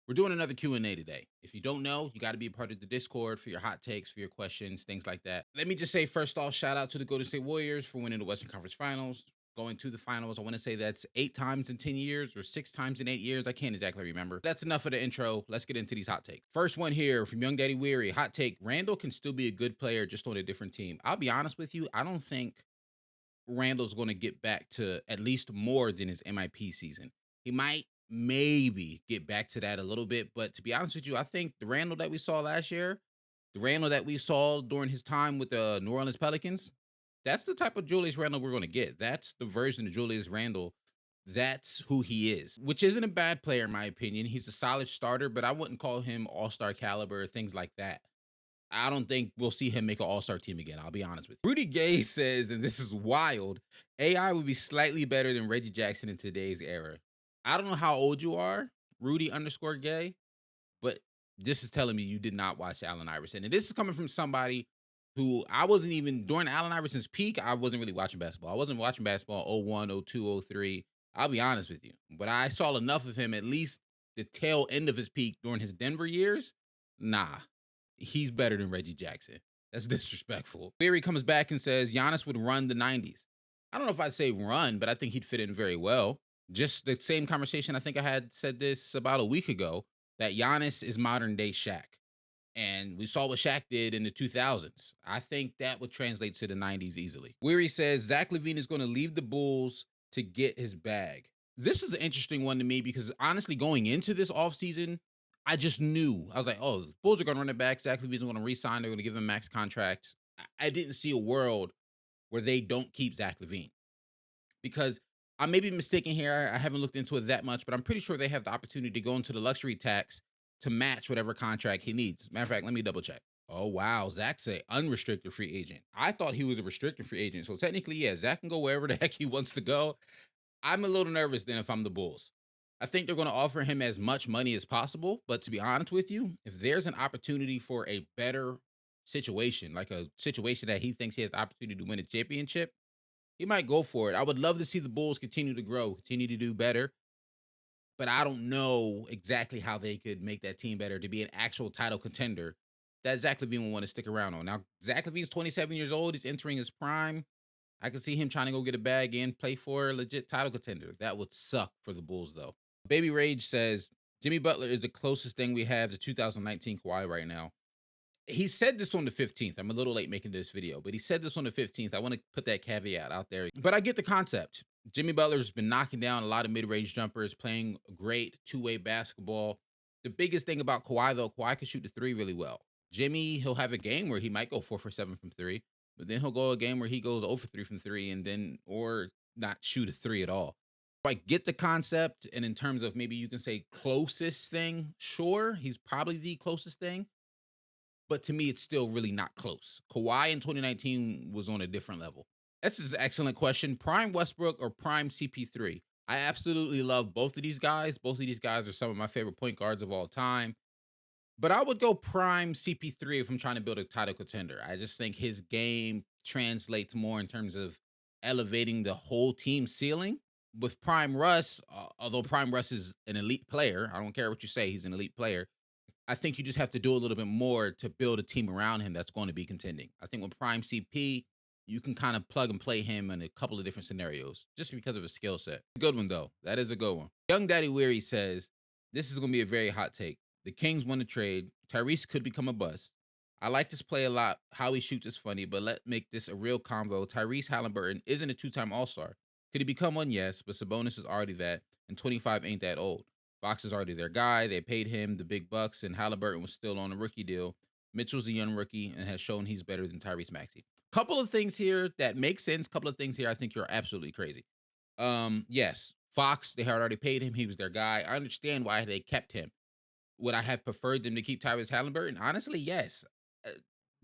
We're doing another Q&A today. If you don't know, you got to be a part of the Discord for your hot takes, for your questions, things like that. Let me just say first off, shout out to the Golden State Warriors for winning the Western Conference Finals. Going to the finals, I want to say that's 8 times in 10 years or 6 times in 8 years. I can't exactly remember. That's enough of the intro. Let's get into these hot takes. First one here from Young Daddy Weary. Hot take: Randall can still be a good player, just on a different team. I'll be honest with you. I don't think Randall's going to get back to at least more than his MIP season. He might maybe get back to that a little bit, but to be honest with you, I think the Randall that we saw last year, the Randall that we saw during his time with the New Orleans Pelicans, that's the type of Julius Randle we're going to get. That's the version of Julius Randle. That's who he is, which isn't a bad player in my opinion. He's a solid starter, but I wouldn't call him all-star caliber or things like that. I don't think we'll see him make an all-star team again. I'll be honest with you. Rudy Gay says, and this is wild, AI would be slightly better than Reggie Jackson in today's era. I don't know how old you are, Rudy underscore Gay, but this is telling me you did not watch Allen Iverson. And this is coming from somebody who I wasn't even, during Allen Iverson's peak, I wasn't really watching basketball. I wasn't watching basketball 01, 02, 03. I'll be honest with you. But I saw enough of him, at least the tail end of his peak during his Denver years. Nah, he's better than Reggie Jackson. That's disrespectful. Theory comes back and says Giannis would run the 90s. I don't know if I'd say run, but I think he'd fit in very well. Just the same conversation, I think I had said this about a week ago, that Giannis is modern day Shaq. And we saw what Shaq did in the 2000s. I think that would translate to the 90s easily. Weary says Zach LaVine is going to leave the Bulls to get his bag. This is an interesting one to me because honestly, going into this offseason, I just knew. I was like, oh, the Bulls are going to run it back. Zach LaVine's going to re-sign. They're going to give him max contracts. I didn't see a world where they don't keep Zach LaVine. Because I may be mistaken here. I haven't looked into it that much, but I'm pretty sure they have the opportunity to go into the luxury tax to match whatever contract he needs. Matter of fact, let me double check. Oh, wow. Zach's an unrestricted free agent. I thought he was a restricted free agent. So technically, yeah, Zach can go wherever the heck he wants to go. I'm a little nervous then if I'm the Bulls. I think they're going to offer him as much money as possible. But to be honest with you, if there's an opportunity for a better situation, like a situation that he thinks he has the opportunity to win a championship, he might go for it. I would love to see the Bulls continue to grow, continue to do better. But I don't know exactly how they could make that team better to be an actual title contender that Zach LaVine will want to stick around on. Now, Zach LaVine's 27 years old. He's entering his prime. I can see him trying to go get a bag and play for a legit title contender. That would suck for the Bulls, though. Baby Rage says, Jimmy Butler is the closest thing we have to 2019 Kawhi right now. He said this on the 15th. I'm a little late making this video, but he said this on the 15th. I want to put that caveat out there. But I get the concept. Jimmy Butler's been knocking down a lot of mid-range jumpers, playing great two-way basketball. The biggest thing about Kawhi, though, Kawhi can shoot the three really well. Jimmy, he'll have a game where he might go 4 for 7 from three, but then he'll go a game where he goes 0 for 3 from three and then, or not shoot a three at all. I get the concept, and in terms of maybe you can say closest thing, sure, he's probably the closest thing. But to me, it's still really not close. Kawhi in 2019 was on a different level. That's an excellent question. Prime Westbrook or prime CP3? I absolutely love both of these guys. Both of these guys are some of my favorite point guards of all time. But I would go prime CP3 if I'm trying to build a title contender. I just think his game translates more in terms of elevating the whole team ceiling. With Prime Russ, although Prime Russ is an elite player, I don't care what you say, he's an elite player. I think you just have to do a little bit more to build a team around him that's going to be contending. I think with Prime CP, you can kind of plug and play him in a couple of different scenarios just because of his skill set. Good one, though. That is a good one. Young Daddy Weary says, this is going to be a very hot take. The Kings won the trade. Tyrese could become a bust. I like this play a lot. How he shoots is funny, but let's make this a real convo. Tyrese Halliburton isn't a two-time All-Star. Could he become one? Yes, but Sabonis is already that, and 25 ain't that old. Fox is already their guy. They paid him the big bucks, and Halliburton was still on a rookie deal. Mitchell's a young rookie and has shown he's better than Tyrese Maxey. Couple of things here that make sense. Couple of things here I think you're absolutely crazy. Yes, Fox, they had already paid him. He was their guy. I understand why they kept him. Would I have preferred them to keep Tyrese Halliburton? Honestly, yes.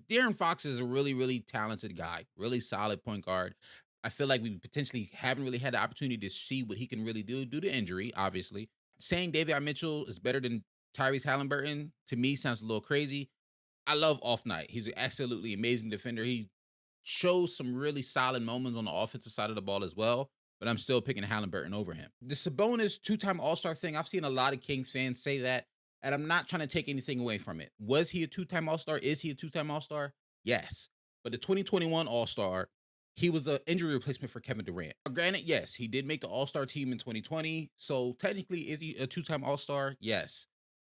De'Aaron Fox is a really, really talented guy. Really solid point guard. I feel like we potentially haven't really had the opportunity to see what he can really do due to injury, obviously. Saying David Mitchell is better than Tyrese Halliburton, to me, sounds a little crazy. I love Off Night. He's an absolutely amazing defender. He shows some really solid moments on the offensive side of the ball as well, but I'm still picking Halliburton over him. The Sabonis two-time All-Star thing, I've seen a lot of Kings fans say that And I'm not trying to take anything away from it. Was he a two-time All-Star? Is he a two-time All-Star? Yes. But the 2021 All-Star, he was an injury replacement for Kevin Durant. Granted, yes, he did make the All-Star team in 2020. So technically, is he a two-time All-Star? Yes.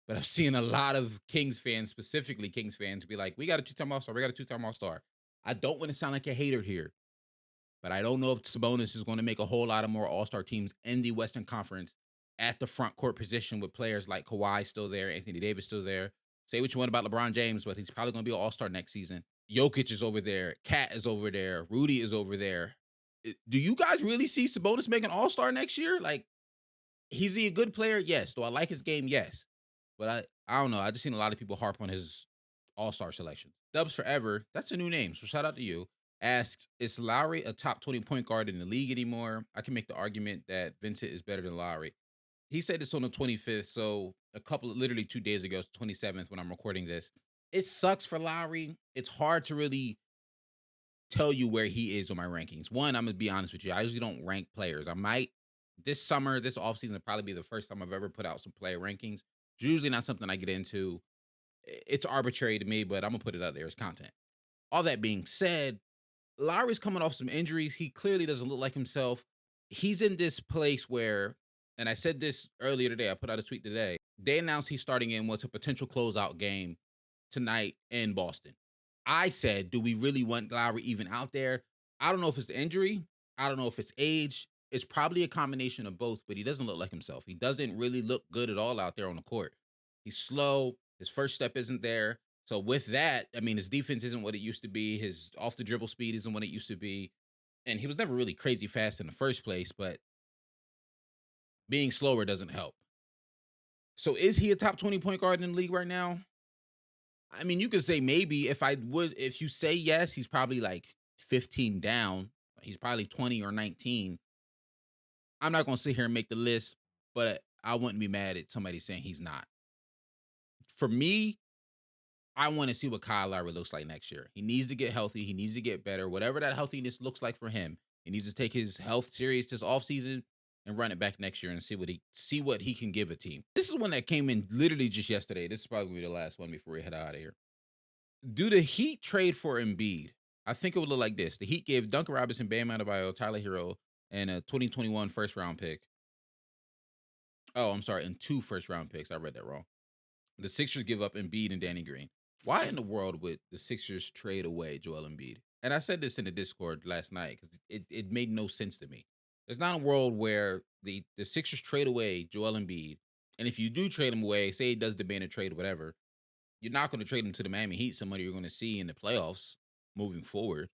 But I'm seeing a lot of Kings fans, specifically Kings fans, be like, we got a two-time All-Star. We got a two-time All-Star. I don't want to sound like a hater here, but I don't know if Sabonis is going to make a whole lot of more All-Star teams in the Western Conference at the front court position with players like Kawhi still there, Anthony Davis still there. Say what you want about LeBron James, but he's probably going to be an All-Star next season. Jokic is over there. Kat is over there. Rudy is over there. Do you guys really see Sabonis making All-Star next year? Like, is he a good player? Yes. Do I like his game? Yes. But I don't know. I just seen a lot of people harp on his All-Star selection. Dubs Forever, that's a new name, so shout out to you. Asks, is Lowry a top 20 point guard in the league anymore? I can make the argument that Vincent is better than Lowry. He said this on the 25th, so literally 2 days ago, 27th when I'm recording this. It sucks for Lowry. It's hard to really tell you where he is on my rankings. One, I'm going to be honest with you. I usually don't rank players. I might this summer, this offseason, probably be the first time I've ever put out some player rankings. It's usually not something I get into. It's arbitrary to me, but I'm going to put it out there as content. All that being said, Lowry's coming off some injuries. He clearly doesn't look like himself. He's in this place where, and I said this earlier today, I put out a tweet today. They announced he's starting in what's a potential closeout game tonight in Boston. I said, do we really want Lowry even out there? I don't know if it's the injury. I don't know if it's age. It's probably a combination of both, but he doesn't look like himself. He doesn't really look good at all out there on the court. He's slow. His first step isn't there. So with that, I mean, his defense isn't what it used to be. His off the dribble speed isn't what it used to be. And he was never really crazy fast in the first place, but being slower doesn't help. So is he a top 20 point guard in the league right now? I mean, you could say maybe. If you say yes, he's probably like 15 down. He's probably 20 or 19. I'm not going to sit here and make the list, but I wouldn't be mad at somebody saying he's not. For me, I want to see what Kyle Lowry looks like next year. He needs to get healthy. He needs to get better. Whatever that healthiness looks like for him, he needs to take his health serious this offseason and run it back next year and see what he can give a team. This is one that came in literally just yesterday. This is probably gonna be the last one before we head out of here. Do the Heat trade for Embiid? I think it would look like this. The Heat gave Duncan Robinson, Bam Adebayo, Tyler Hero, and a 2021 first round pick. Oh, I'm sorry, and 2 first round picks. I read that wrong. The Sixers give up Embiid and Danny Green. Why in the world would the Sixers trade away Joel Embiid? And I said this in the Discord last night because it made no sense to me. There's not a world where the Sixers trade away Joel Embiid, and if you do trade him away, say he does demand a trade or whatever, you're not going to trade him to the Miami Heat, somebody you're going to see in the playoffs moving forward.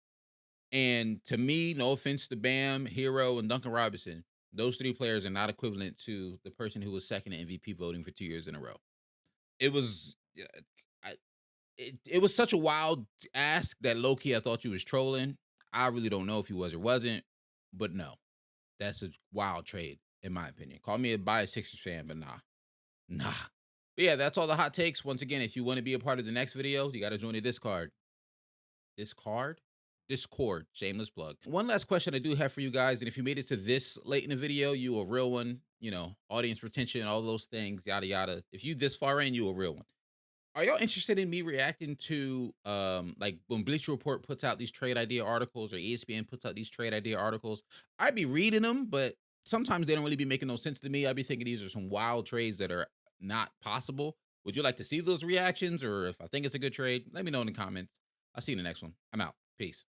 And to me, no offense to Bam, Hero, and Duncan Robinson, those 3 players are not equivalent to the person who was second in MVP voting for 2 years in a row. It was it was such a wild ask that low-key I thought you was trolling. I really don't know if he was or wasn't, but no. That's a wild trade, in my opinion. Call me a biased Sixers fan, but nah. But yeah, that's all the hot takes. Once again, if you want to be a part of the next video, you got to join the Discord. Discord. Shameless plug. One last question I do have for you guys, and if you made it to this late in the video, you a real one. You know, audience retention, all those things, yada yada. If you this far in, you a real one. Are y'all interested in me reacting to like when Bleacher Report puts out these trade idea articles or ESPN puts out these trade idea articles? I'd be reading them, but sometimes they don't really be making no sense to me. I'd be thinking these are some wild trades that are not possible. Would you like to see those reactions, or if I think it's a good trade, let me know in the comments. I'll see you in the next one. I'm out. Peace.